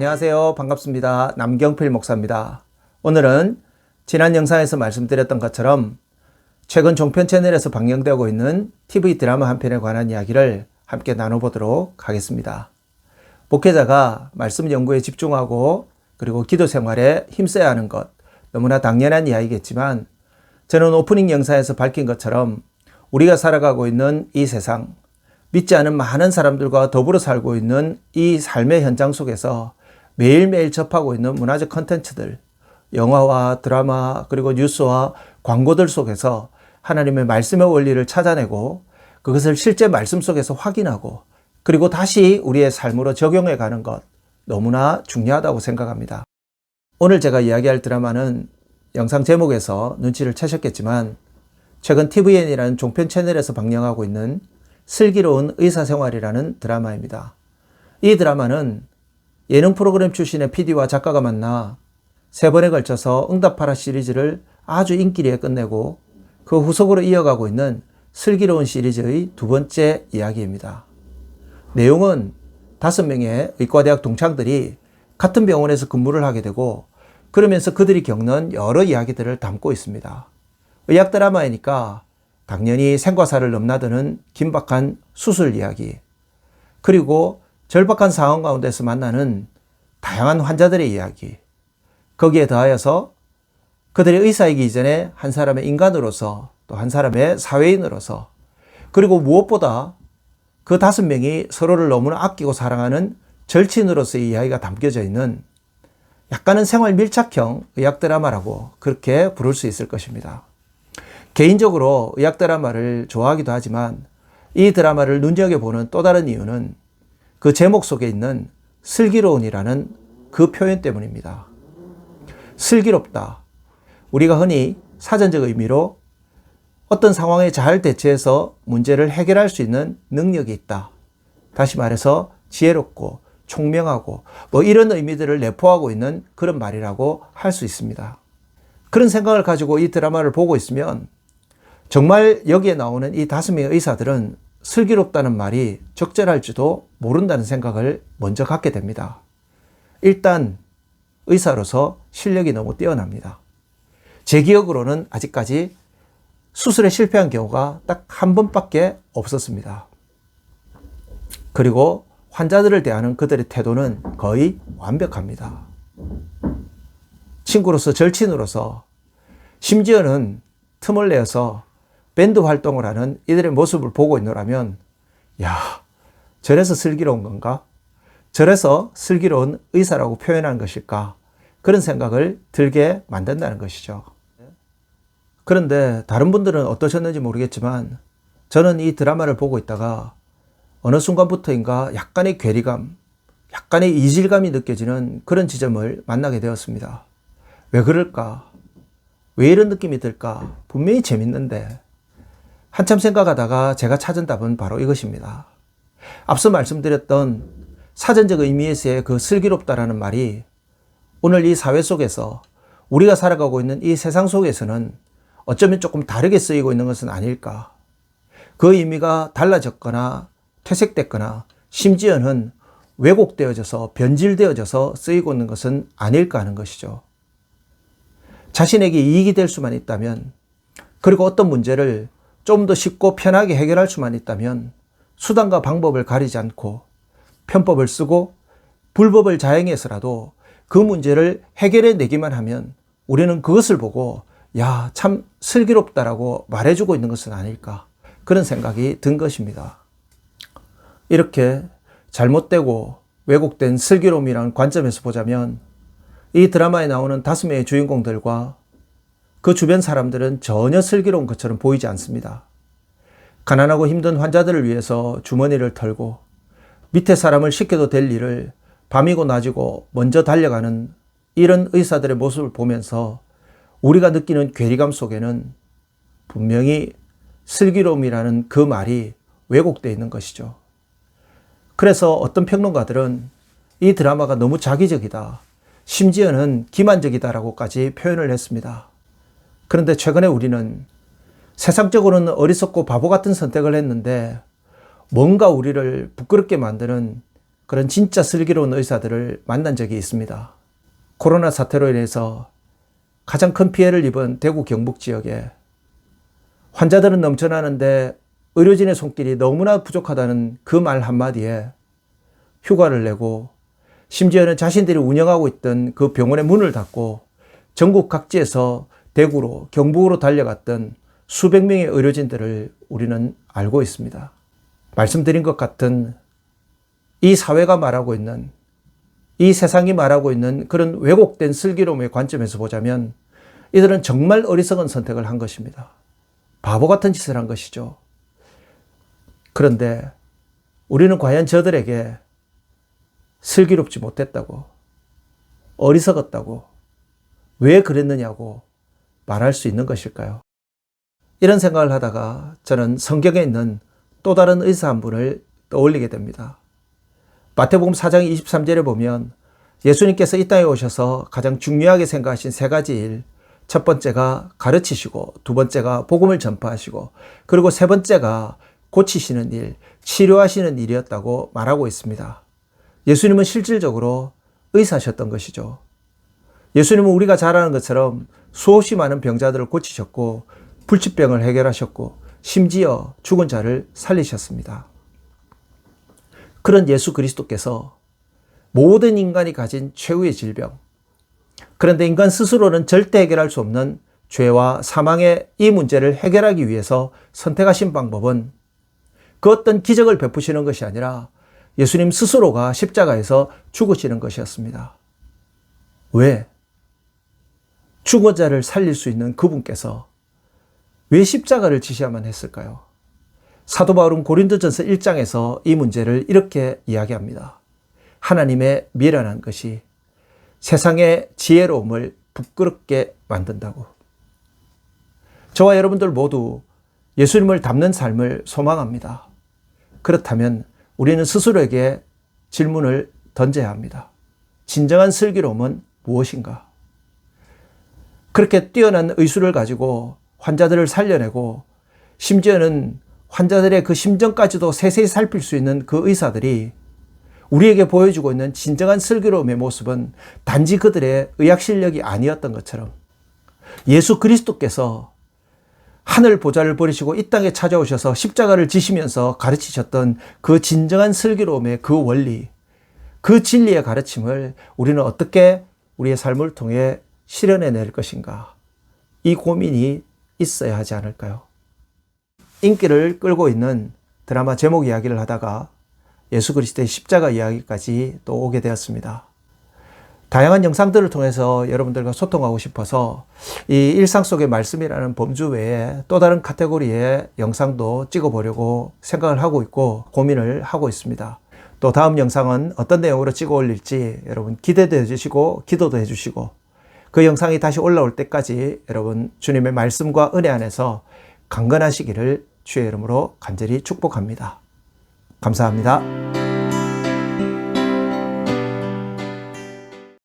안녕하세요. 반갑습니다. 남경필 목사입니다. 오늘은 지난 영상에서 말씀드렸던 것처럼 최근 종편 채널에서 방영되고 있는 TV 드라마 한 편에 관한 이야기를 함께 나눠보도록 하겠습니다. 목회자가 말씀 연구에 집중하고 그리고 기도 생활에 힘써야 하는 것, 너무나 당연한 이야기겠지만 저는 오프닝 영상에서 밝힌 것처럼 우리가 살아가고 있는 이 세상, 믿지 않은 많은 사람들과 더불어 살고 있는 이 삶의 현장 속에서 매일매일 접하고 있는 문화적 컨텐츠들, 영화와 드라마 그리고 뉴스와 광고들 속에서 하나님의 말씀의 원리를 찾아내고 그것을 실제 말씀 속에서 확인하고 그리고 다시 우리의 삶으로 적용해 가는 것, 너무나 중요하다고 생각합니다. 오늘 제가 이야기할 드라마는 영상 제목에서 눈치를 채셨겠지만 최근 tvN이라는 종편 채널에서 방영하고 있는 슬기로운 의사생활이라는 드라마입니다. 이 드라마는 예능 프로그램 출신의 PD와 작가가 만나 3번에 걸쳐서 응답하라 시리즈를 아주 인기리에 끝내고 그 후속으로 이어가고 있는 슬기로운 시리즈의 두 번째 이야기입니다. 내용은 5명의 의과대학 동창들이 같은 병원에서 근무를 하게 되고 그러면서 그들이 겪는 여러 이야기들을 담고 있습니다. 의학 드라마이니까 당연히 생과사를 넘나드는 긴박한 수술 이야기, 그리고 절박한 상황 가운데서 만나는 다양한 환자들의 이야기, 거기에 더하여서 그들의 의사이기 이전에 한 사람의 인간으로서 또 한 사람의 사회인으로서 그리고 무엇보다 그 5명이 서로를 너무나 아끼고 사랑하는 절친으로서의 이야기가 담겨져 있는 약간은 생활 밀착형 의학 드라마라고 그렇게 부를 수 있을 것입니다. 개인적으로 의학 드라마를 좋아하기도 하지만 이 드라마를 눈여겨보는 또 다른 이유는 그 제목 속에 있는 슬기로운이라는 그 표현 때문입니다. 슬기롭다. 우리가 흔히 사전적 의미로 어떤 상황에 잘 대처해서 문제를 해결할 수 있는 능력이 있다. 다시 말해서 지혜롭고 총명하고 이런 의미들을 내포하고 있는 그런 말이라고 할 수 있습니다. 그런 생각을 가지고 이 드라마를 보고 있으면 정말 여기에 나오는 이 5명의 의사들은 슬기롭다는 말이 적절할지도 모른다는 생각을 먼저 갖게 됩니다. 일단 의사로서 실력이 너무 뛰어납니다. 제 기억으로는 아직까지 수술에 실패한 경우가 딱 한 번밖에 없었습니다. 그리고 환자들을 대하는 그들의 태도는 거의 완벽합니다. 친구로서 절친으로서 심지어는 틈을 내어서 밴드 활동을 하는 이들의 모습을 보고 있노라면 야, 저래서 슬기로운 건가? 저래서 슬기로운 의사라고 표현하는 것일까? 그런 생각을 들게 만든다는 것이죠. 그런데 다른 분들은 어떠셨는지 모르겠지만 저는 이 드라마를 보고 있다가 어느 순간부터인가 약간의 괴리감, 약간의 이질감이 느껴지는 그런 지점을 만나게 되었습니다. 왜 그럴까? 왜 이런 느낌이 들까? 분명히 재밌는데 한참 생각하다가 제가 찾은 답은 바로 이것입니다. 앞서 말씀드렸던 사전적 의미에서의 그 슬기롭다라는 말이 오늘 이 사회 속에서 우리가 살아가고 있는 이 세상 속에서는 어쩌면 조금 다르게 쓰이고 있는 것은 아닐까. 그 의미가 달라졌거나 퇴색됐거나 심지어는 왜곡되어져서 변질되어져서 쓰이고 있는 것은 아닐까 하는 것이죠. 자신에게 이익이 될 수만 있다면 그리고 어떤 문제를 좀 더 쉽고 편하게 해결할 수만 있다면 수단과 방법을 가리지 않고 편법을 쓰고 불법을 자행해서라도 그 문제를 해결해 내기만 하면 우리는 그것을 보고 야, 참 슬기롭다라고 말해주고 있는 것은 아닐까 그런 생각이 든 것입니다. 이렇게 잘못되고 왜곡된 슬기로움이라는 관점에서 보자면 이 드라마에 나오는 5명의 주인공들과 그 주변 사람들은 전혀 슬기로운 것처럼 보이지 않습니다. 가난하고 힘든 환자들을 위해서 주머니를 털고 밑에 사람을 시켜도 될 일을 밤이고 낮이고 먼저 달려가는 이런 의사들의 모습을 보면서 우리가 느끼는 괴리감 속에는 분명히 슬기로움이라는 그 말이 왜곡되어 있는 것이죠. 그래서 어떤 평론가들은 이 드라마가 너무 자기적이다, 심지어는 기만적이다라고까지 표현을 했습니다. 그런데 최근에 우리는 세상적으로는 어리석고 바보 같은 선택을 했는데 뭔가 우리를 부끄럽게 만드는 그런 진짜 슬기로운 의사들을 만난 적이 있습니다. 코로나 사태로 인해서 가장 큰 피해를 입은 대구 경북 지역에 환자들은 넘쳐나는데 의료진의 손길이 너무나 부족하다는 그 말 한마디에 휴가를 내고 심지어는 자신들이 운영하고 있던 그 병원의 문을 닫고 전국 각지에서 대구로 경북으로 달려갔던 수백 명의 의료진들을 우리는 알고 있습니다. 말씀드린 것 같은 이 사회가 말하고 있는, 이 세상이 말하고 있는 그런 왜곡된 슬기로움의 관점에서 보자면 이들은 정말 어리석은 선택을 한 것입니다. 바보 같은 짓을 한 것이죠. 그런데 우리는 과연 저들에게 슬기롭지 못했다고, 어리석었다고, 왜 그랬느냐고 말할 수 있는 것일까요? 이런 생각을 하다가 저는 성경에 있는 또 다른 의사 한 분을 떠올리게 됩니다. 마태복음 4장 23절에 보면 예수님께서 이 땅에 오셔서 가장 중요하게 생각하신 세 가지 일, 첫 번째가 가르치시고, 두 번째가 복음을 전파하시고, 그리고 세 번째가 고치시는 일, 치료하시는 일이었다고 말하고 있습니다. 예수님은 실질적으로 의사셨던 것이죠. 예수님은 우리가 잘 아는 것처럼 수없이 많은 병자들을 고치셨고, 불치병을 해결하셨고, 심지어 죽은 자를 살리셨습니다. 그런 예수 그리스도께서 모든 인간이 가진 최후의 질병, 그런데 인간 스스로는 절대 해결할 수 없는 죄와 사망의 이 문제를 해결하기 위해서 선택하신 방법은 그 어떤 기적을 베푸시는 것이 아니라 예수님 스스로가 십자가에서 죽으시는 것이었습니다. 왜? 죽은 자를 살릴 수 있는 그분께서 왜 십자가를 지셔야만 했을까요? 사도 바울은 고린도전서 1장에서 이 문제를 이렇게 이야기합니다. 하나님의 미련한 것이 세상의 지혜로움을 부끄럽게 만든다고. 저와 여러분들 모두 예수님을 닮는 삶을 소망합니다. 그렇다면 우리는 스스로에게 질문을 던져야 합니다. 진정한 슬기로움은 무엇인가? 그렇게 뛰어난 의술을 가지고 환자들을 살려내고 심지어는 환자들의 그 심정까지도 세세히 살필 수 있는 그 의사들이 우리에게 보여주고 있는 진정한 슬기로움의 모습은 단지 그들의 의학 실력이 아니었던 것처럼 예수 그리스도께서 하늘 보좌를 버리시고 이 땅에 찾아오셔서 십자가를 지시면서 가르치셨던 그 진정한 슬기로움의 그 원리, 그 진리의 가르침을 우리는 어떻게 우리의 삶을 통해 실현해낼 것인가? 이 고민이 있어야 하지 않을까요? 인기를 끌고 있는 드라마 제목 이야기를 하다가 예수 그리스도의 십자가 이야기까지 또 오게 되었습니다. 다양한 영상들을 통해서 여러분들과 소통하고 싶어서 이 일상 속의 말씀이라는 범주 외에 또 다른 카테고리의 영상도 찍어보려고 생각을 하고 있고 고민을 하고 있습니다. 또 다음 영상은 어떤 내용으로 찍어 올릴지 여러분 기대도 해주시고 기도도 해주시고 그 영상이 다시 올라올 때까지 여러분 주님의 말씀과 은혜 안에서 강건하시기를 주의 이름으로 간절히 축복합니다. 감사합니다.